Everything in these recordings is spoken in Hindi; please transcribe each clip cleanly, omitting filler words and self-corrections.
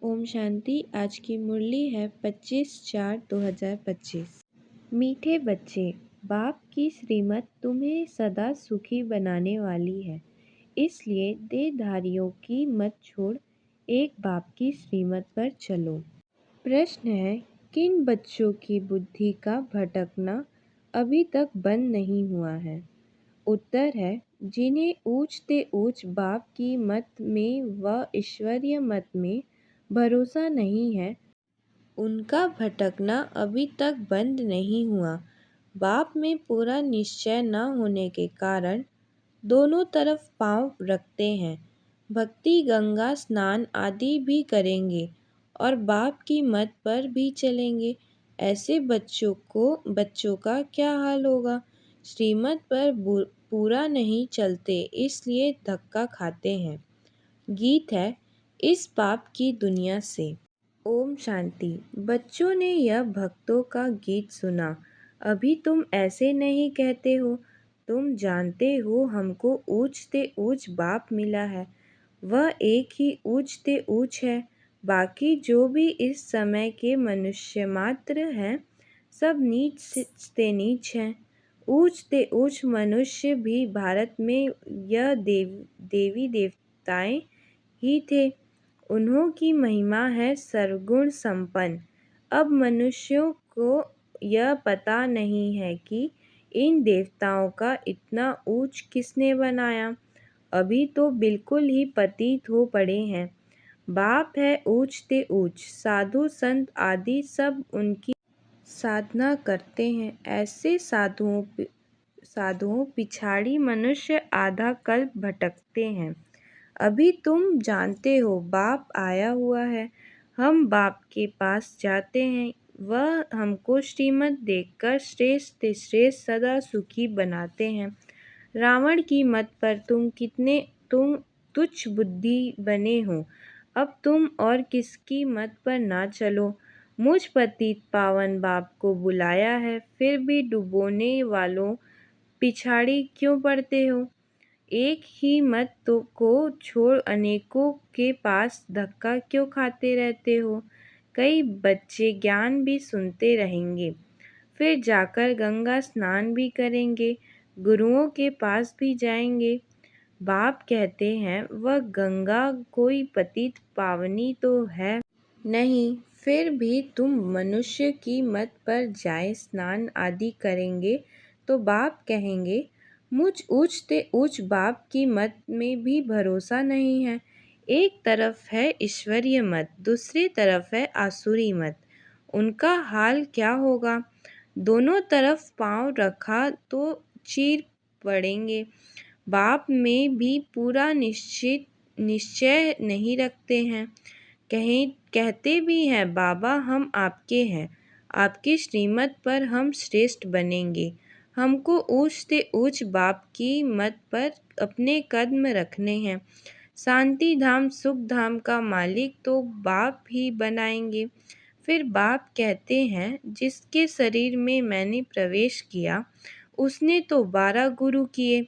ओम शांति। आज की मुरली है 25/4/2025। मीठे बच्चे, बाप की श्रीमत तुम्हें सदा सुखी बनाने वाली है, इसलिए देहधारियों की मत छोड़ एक बाप की श्रीमत पर चलो। प्रश्न है, किन बच्चों की बुद्धि का भटकना अभी तक बंद नहीं हुआ है? उत्तर है, जिन्हें ऊंचते ऊंच बाप की मत में व ईश्वरीय मत में भरोसा नहीं है, उनका भटकना अभी तक बंद नहीं हुआ। बाप में पूरा निश्चय न होने के कारण दोनों तरफ पांव रखते हैं, भक्ति गंगा स्नान आदि भी करेंगे और बाप की मत पर भी चलेंगे। ऐसे बच्चों का क्या हाल होगा? श्रीमत पर पूरा नहीं चलते, इसलिए धक्का खाते हैं। गीत है इस पाप की दुनिया से। ओम शांति। बच्चों ने यह भक्तों का गीत सुना। अभी तुम ऐसे नहीं कहते हो। तुम जानते हो हमको ऊंचते ऊंच बाप मिला है, वह एक ही ऊंचते ऊंच है। बाकी जो भी इस समय के मनुष्य मात्र हैं, सब नीच से नीच हैं। ऊंचते ऊंच मनुष्य भी भारत में यह देवी देवताएं ही थे। उन्हों की महिमा है सर्वगुण संपन्न। अब मनुष्यों को यह पता नहीं है कि इन देवताओं का इतना ऊंच किसने बनाया। अभी तो बिल्कुल ही पतित हो पड़े हैं। बाप है ऊंचते ऊंच, साधु संत आदि सब उनकी साधना करते हैं। ऐसे साधुओं पिछाड़ी मनुष्य आधा कल्प भटकते हैं। अभी तुम जानते हो बाप आया हुआ है। हम बाप के पास जाते हैं, वह हमको श्रीमत देखकर श्रेष्ठ से श्रेष्ठ सदा सुखी बनाते हैं। रावण की मत पर तुम तुच्छ बुद्धि बने हो। अब तुम और किसकी मत पर ना चलो। मुझ पतित पावन बाप को बुलाया है, फिर भी डुबोने वालों पिछाड़ी क्यों पड़ते हो? एक ही मत को छोड़ अनेकों के पास धक्का क्यों खाते रहते हो? कई बच्चे ज्ञान भी सुनते रहेंगे, फिर जाकर गंगा स्नान भी करेंगे, गुरुओं के पास भी जाएंगे। बाप कहते हैं वह गंगा कोई पतित पावनी तो है नहीं, फिर भी तुम मनुष्य की मत पर जाए स्नान आदि करेंगे तो बाप कहेंगे मुझ ऊंचते ऊंच बाप की मत में भी भरोसा नहीं है। एक तरफ है ईश्वरीय मत, दूसरी तरफ है आसुरी मत। उनका हाल क्या होगा? दोनों तरफ पांव रखा तो चीर पड़ेंगे। बाप में भी पूरा निश्चय नहीं रखते हैं। कहते भी हैं बाबा हम आपके हैं, आपकी श्रीमत पर हम श्रेष्ठ बनेंगे। हमको ऊंचते ऊंच बाप की मत पर अपने कदम रखने हैं। शांति धाम सुख धाम का मालिक तो बाप ही बनाएंगे। फिर बाप कहते हैं जिसके शरीर में मैंने प्रवेश किया उसने तो 12 गुरु किए,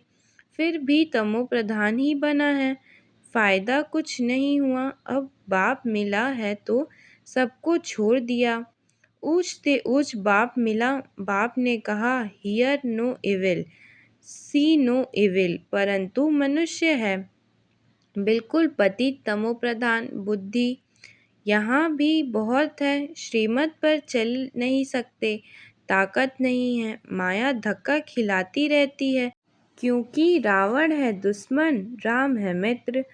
फिर भी तमो प्रधान ही बना है। फायदा कुछ नहीं हुआ। अब बाप मिला है तो सबको छोड़ दिया। ऊंचते ऊंच बाप मिला। बाप ने कहा hear no evil, see no evil, परंतु मनुष्य है बिल्कुल पतित तमो प्रधान बुद्धि। यहाँ भी बहुत है, श्रीमत पर चल नहीं सकते, ताकत नहीं है, माया धक्का खिलाती रहती है। क्योंकि रावण है दुश्मन, राम है मित्र।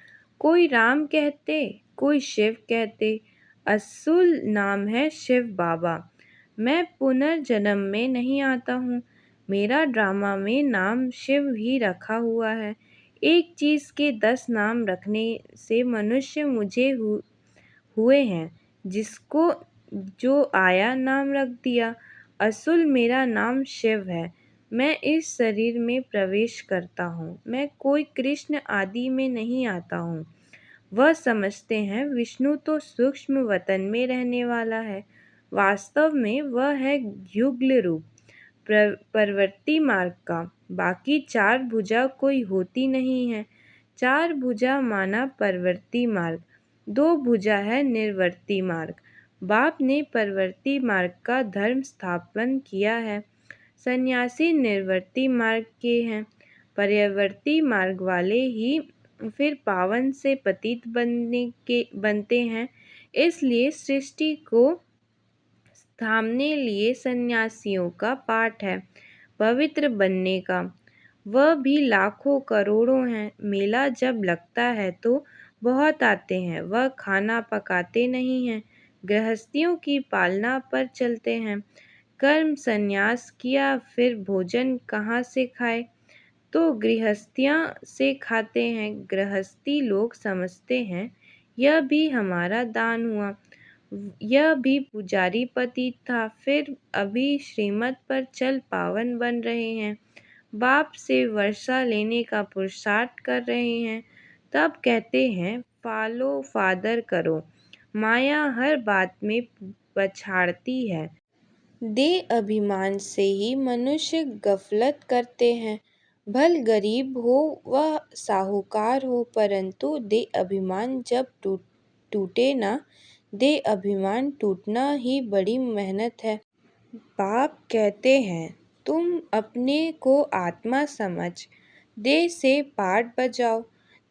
कोई राम कहते, कोई शिव कहते। असुल नाम है शिव बाबा। मैं पुनर्जन्म में नहीं आता हूँ। मेरा ड्रामा में नाम शिव ही रखा हुआ है। एक चीज़ के 10 नाम रखने से मनुष्य मुझे हुए हैं, जिसको जो आया नाम रख दिया। असुल मेरा नाम शिव है। मैं इस शरीर में प्रवेश करता हूँ। मैं कोई कृष्ण आदि में नहीं आता हूँ। वह समझते हैं विष्णु तो सूक्ष्म वतन में रहने वाला है, वास्तव में वह है युग्ल रूप परवर्ती मार्ग का। बाकी 4 भुजा कोई होती नहीं है। 4 भुजा माना परवर्ती मार्ग। दो भुजा है निर्वर्ती मार्ग। बाप ने परवर्ती मार्ग का धर्म स्थापन किया है। सन्यासी निर्वर्ती मार्ग के हैं। पर्यावर्ती मार्ग वाले ही फिर पावन से पतित बनते हैं। इसलिए सृष्टि को थामने लिए सन्यासियों का पाठ है पवित्र बनने का। वह भी लाखों करोड़ों हैं। मेला जब लगता है तो बहुत आते हैं। वह खाना पकाते नहीं हैं, गृहस्थियों की पालना पर चलते हैं। कर्म संन्यास किया फिर भोजन कहाँ से खाए, तो गृहस्थियाँ से खाते हैं। गृहस्थी लोग समझते हैं यह भी हमारा दान हुआ। यह भी पुजारी पतित था, फिर अभी श्रीमत पर चल पावन बन रहे हैं। बाप से वर्षा लेने का पुरुषार्थ कर रहे हैं। तब कहते हैं फॉलो फादर करो। माया हर बात में पछाड़ती है। देह अभिमान से ही मनुष्य गफलत करते हैं। भल गरीब हो वह साहूकार हो, परंतु देह अभिमान जब टूटे ना, देह अभिमान टूटना ही बड़ी मेहनत है। बाप कहते हैं तुम अपने को आत्मा समझ देह से पाठ बजाओ।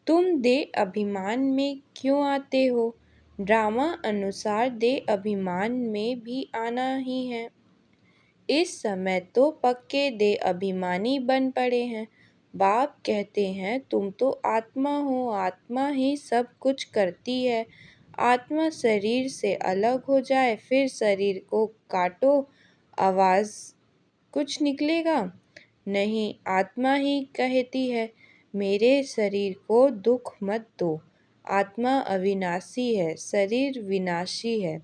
तुम देह अभिमान में क्यों आते हो? ड्रामा अनुसार देह अभिमान में भी आना ही है। इस समय तो पक्के देह अभिमानी बन पड़े हैं। बाप कहते हैं तुम तो आत्मा हो, आत्मा ही सब कुछ करती है। आत्मा शरीर से अलग हो जाए फिर शरीर को काटो, आवाज कुछ निकलेगा नहीं। आत्मा ही कहती है मेरे शरीर को दुख मत दो। आत्मा अविनाशी है, शरीर विनाशी है।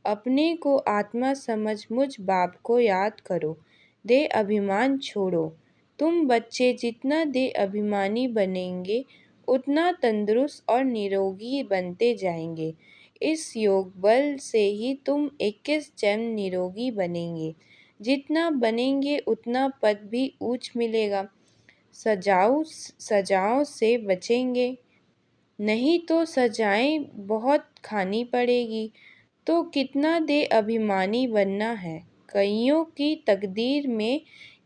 अपने को आत्मा समझ मुझ बाप को याद करो। देह अभिमान छोड़ो। तुम बच्चे जितना देह अभिमानी बनेंगे उतना तंदुरुस्त और निरोगी बनते जाएंगे। इस योग बल से ही तुम 21 जन्म निरोगी बनेंगे। जितना बनेंगे उतना पद भी ऊंच मिलेगा। सजाओं से बचेंगे नहीं तो सजाएं बहुत खानी पड़ेगी। तो कितना दे अभिमानी बनना है। कईयों की तकदीर में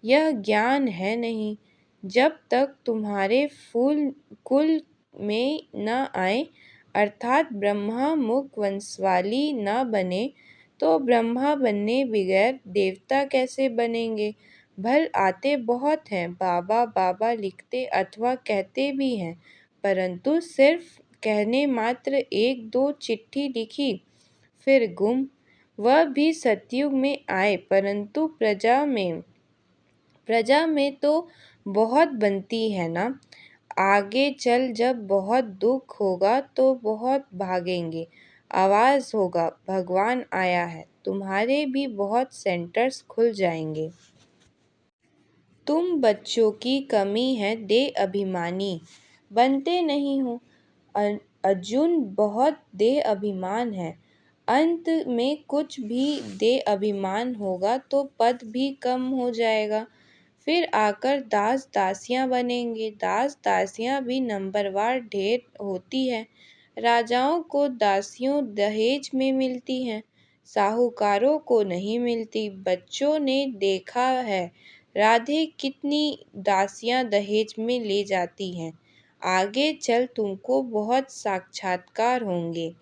यह ज्ञान है नहीं। जब तक तुम्हारे फूल कुल में न आए, अर्थात ब्रह्मा मुख वंशवाली न बने, तो ब्रह्मा बनने बगैर देवता कैसे बनेंगे? भल आते बहुत हैं, बाबा बाबा लिखते अथवा कहते भी हैं, परंतु सिर्फ कहने मात्र एक दो चिट्ठी लिखी फिर गुम। वह भी सतयुग में आए, परंतु प्रजा में तो बहुत बनती है ना। आगे चल जब बहुत दुख होगा तो बहुत भागेंगे। आवाज होगा भगवान आया है, तुम्हारे भी बहुत सेंटर्स खुल जाएंगे। तुम बच्चों की कमी है देह अभिमानी बनते नहीं हो। अर्जुन बहुत देह अभिमान है। अंत में कुछ भी देह अभिमान होगा तो पद भी कम हो जाएगा। फिर आकर दास दासियां बनेंगे। दास दासियां भी नंबरवार ढेर होती है। राजाओं को दासियों दहेज में मिलती हैं, साहूकारों को नहीं मिलती। बच्चों ने देखा है राधे कितनी दासियां दहेज में ले जाती हैं। आगे चल तुमको बहुत साक्षात्कार होंगे।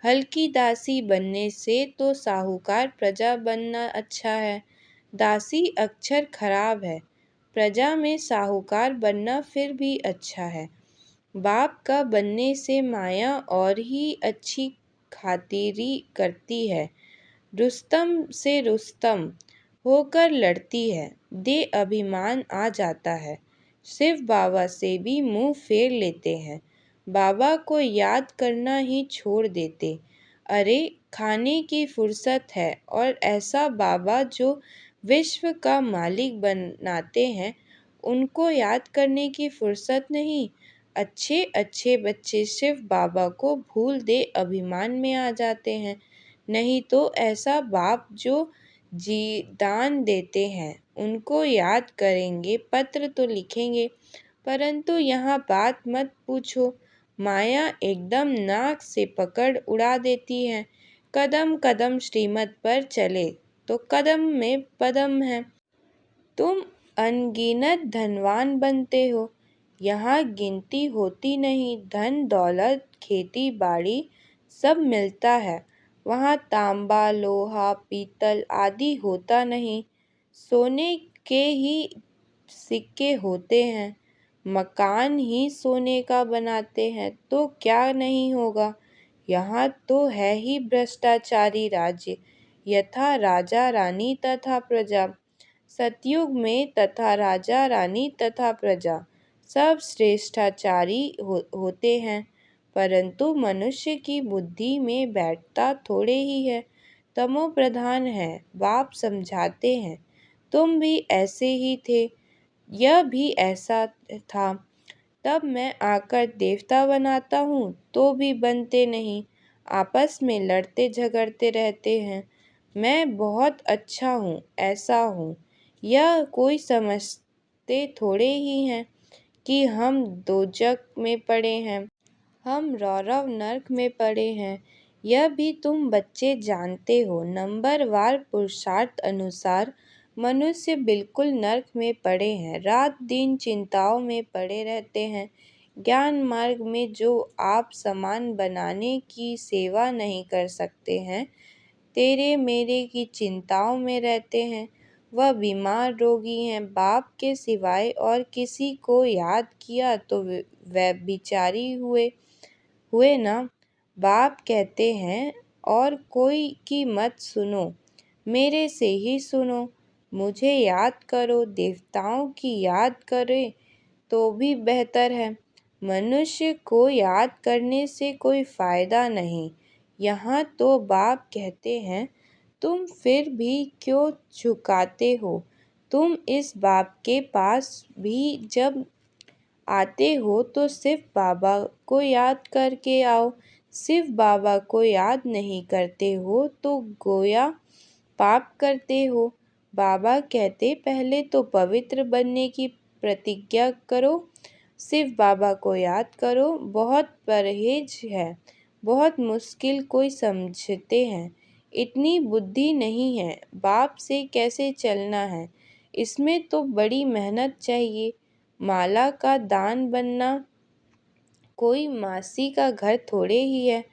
हल्की दासी बनने से तो साहूकार प्रजा बनना अच्छा है। दासी अक्षर खराब है, प्रजा में साहूकार बनना फिर भी अच्छा है। बाप का बनने से माया और ही अच्छी खातिरी करती है। रुस्तम से रुस्तम होकर लड़ती है। देह अभिमान आ जाता है। शिव बाबा से भी मुंह फेर लेते हैं। बाबा को याद करना ही छोड़ देते। अरे खाने की फुर्सत है और ऐसा बाबा जो विश्व का मालिक बनाते हैं उनको याद करने की फुर्सत नहीं। अच्छे अच्छे बच्चे शिव बाबा को भूल दे अभिमान में आ जाते हैं। नहीं तो ऐसा बाप जो जी दान देते हैं उनको याद करेंगे, पत्र तो लिखेंगे, परंतु यहाँ बात मत पूछो। माया एकदम नाक से पकड़ उड़ा देती है। कदम कदम श्रीमत पर चले तो कदम में पदम है। तुम अनगिनत धनवान बनते हो, यहाँ गिनती होती नहीं। धन दौलत खेती बाड़ी सब मिलता है, वहाँ तांबा लोहा पीतल आदि होता नहीं। सोने के ही सिक्के होते हैं, मकान ही सोने का बनाते हैं तो क्या नहीं होगा। यहाँ तो है ही भ्रष्टाचारी राज्य, यथा राजा रानी तथा प्रजा। सतयुग में तथा राजा रानी तथा प्रजा सब श्रेष्ठाचारी होते हैं, परंतु मनुष्य की बुद्धि में बैठता थोड़े ही है, तमो प्रधान है। बाप समझाते हैं, तुम भी ऐसे ही थे, यह भी ऐसा था। तब मैं आकर देवता बनाता हूँ तो भी बनते नहीं, आपस में लड़ते झगड़ते रहते हैं। मैं बहुत अच्छा हूँ, ऐसा हूँ, यह कोई समझते थोड़े ही हैं कि हम दोजख में पड़े हैं, हम रौरव नर्क में पड़े हैं। यह भी तुम बच्चे जानते हो। नंबरवार पुरुषार्थ अनुसार मनुष्य बिल्कुल नर्क में पड़े हैं, रात दिन चिंताओं में पड़े रहते हैं। ज्ञान मार्ग में जो आप समान बनाने की सेवा नहीं कर सकते हैं, तेरे मेरे की चिंताओं में रहते हैं। वह बीमार रोगी हैं, बाप के सिवाय और किसी को याद किया तो वह बिचारी हुए ना। बाप कहते हैं, और कोई की मत सुनो, मेरे से ही सुनो। मुझे याद करो, देवताओं की याद करे तो भी बेहतर है। मनुष्य को याद करने से कोई फायदा नहीं। यहाँ तो बाप कहते हैं, तुम फिर भी क्यों झुकाते हो। तुम इस बाप के पास भी जब आते हो तो सिर्फ बाबा को याद करके आओ। सिर्फ बाबा को याद नहीं करते हो तो गोया पाप करते हो। बाबा कहते, पहले तो पवित्र बनने की प्रतिज्ञा करो, सिर्फ बाबा को याद करो। बहुत परहेज है, बहुत मुश्किल कोई समझते हैं, इतनी बुद्धि नहीं है। बाप से कैसे चलना है, इसमें तो बड़ी मेहनत चाहिए। माला का दान बनना कोई मासी का घर थोड़े ही है,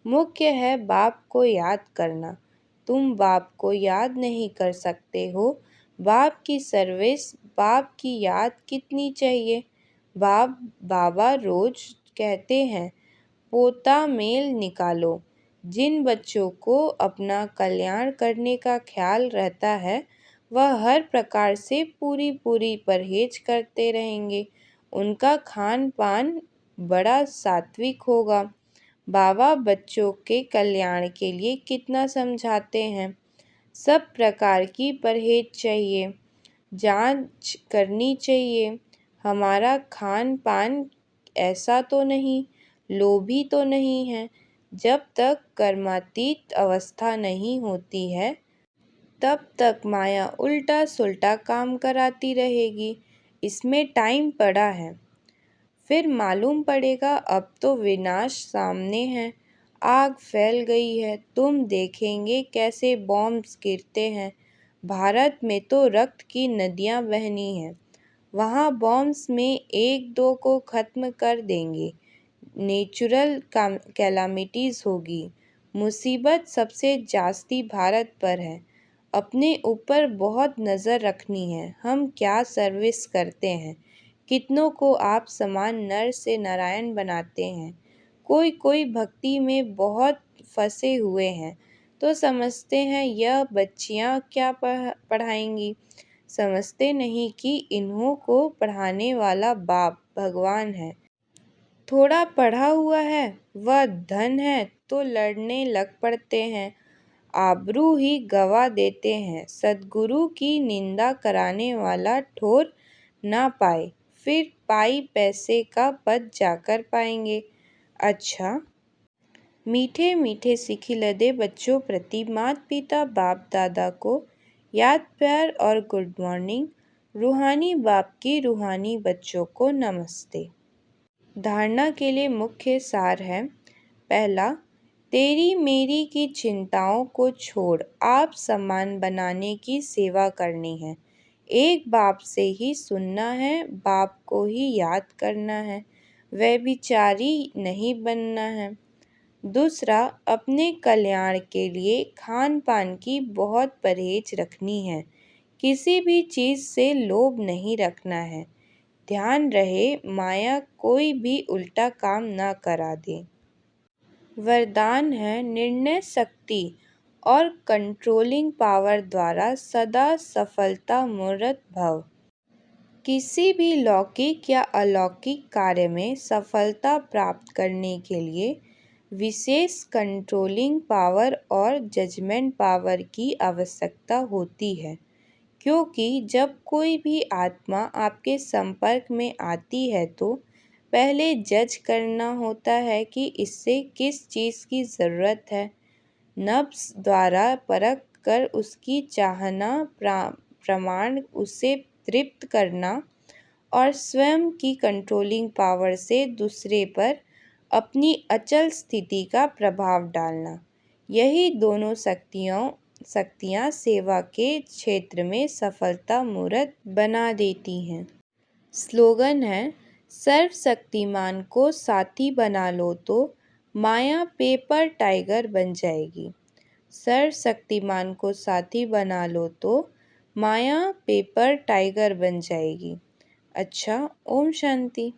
मुख्य है बाप को याद करना। तुम बाप को याद नहीं कर सकते हो। बाप की सर्विस, बाप की याद कितनी चाहिए। बाबा रोज कहते हैं, पोता मेल निकालो। जिन बच्चों को अपना कल्याण करने का ख्याल रहता है, वह हर प्रकार से पूरी पूरी परहेज करते रहेंगे। उनका खान पान बड़ा सात्विक होगा। बाबा बच्चों के कल्याण के लिए कितना समझाते हैं। सब प्रकार की परहेज चाहिए, जांच करनी चाहिए। हमारा खान पान ऐसा तो नहीं, लोभी तो नहीं है। जब तक कर्मातीत अवस्था नहीं होती है, तब तक माया उल्टा सुल्टा काम कराती रहेगी। इसमें टाइम पड़ा है, फिर मालूम पड़ेगा। अब तो विनाश सामने है, आग फैल गई है। तुम देखेंगे कैसे बॉम्ब्स गिरते हैं। भारत में तो रक्त की नदियां बहनी हैं, वहाँ बॉम्ब्स में एक दो को खत्म कर देंगे। नेचुरल कैलामिटीज़ होगी। मुसीबत सबसे जास्ती भारत पर है। अपने ऊपर बहुत नज़र रखनी है। हम क्या सर्विस करते हैं, कितनों को आप समान नर से नारायण बनाते हैं। कोई कोई भक्ति में बहुत फंसे हुए हैं तो समझते हैं यह बच्चियां क्या पढ़ाएंगी। समझते नहीं कि इन्हों को पढ़ाने वाला बाप भगवान है। थोड़ा पढ़ा हुआ है, वह धन है तो लड़ने लग पड़ते हैं, आबरू ही गवा देते हैं। सद्गुरु की निंदा कराने वाला ठोर ना पाए, फिर पाई पैसे का पद जाकर पाएंगे। अच्छा, मीठे मीठे सिखिलदे बच्चों प्रति माता पिता बाप दादा को याद प्यार और गुड मॉर्निंग। रूहानी बाप की रूहानी बच्चों को नमस्ते। धारणा के लिए मुख्य सार है। पहला, तेरी मेरी की चिंताओं को छोड़ आप समान बनाने की सेवा करनी है। एक बाप से ही सुनना है, बाप को ही याद करना है, व्यभिचारी नहीं बनना है। दूसरा, अपने कल्याण के लिए खान पान की बहुत परहेज रखनी है, किसी भी चीज़ से लोभ नहीं रखना है। ध्यान रहे माया कोई भी उल्टा काम ना करा दे। वरदान है निर्णय शक्ति और कंट्रोलिंग पावर द्वारा सदा सफलता मूर्त भव। किसी भी लौकिक या अलौकिक कार्य में सफलता प्राप्त करने के लिए विशेष कंट्रोलिंग पावर और जजमेंट पावर की आवश्यकता होती है, क्योंकि जब कोई भी आत्मा आपके संपर्क में आती है तो पहले जज करना होता है कि इससे किस चीज़ की ज़रूरत है। नफ्स द्वारा परख कर उसकी चाहना प्रमाण उसे तृप्त करना और स्वयं की कंट्रोलिंग पावर से दूसरे पर अपनी अचल स्थिति का प्रभाव डालना, यही दोनों शक्तियाँ सेवा के क्षेत्र में सफलता मूर्त बना देती हैं। स्लोगन है, सर्वशक्तिमान को साथी बना लो तो माया पेपर टाइगर बन जाएगी। सर्वशक्तिमान को साथी बना लो तो माया पेपर टाइगर बन जाएगी। अच्छा, ओम शांति।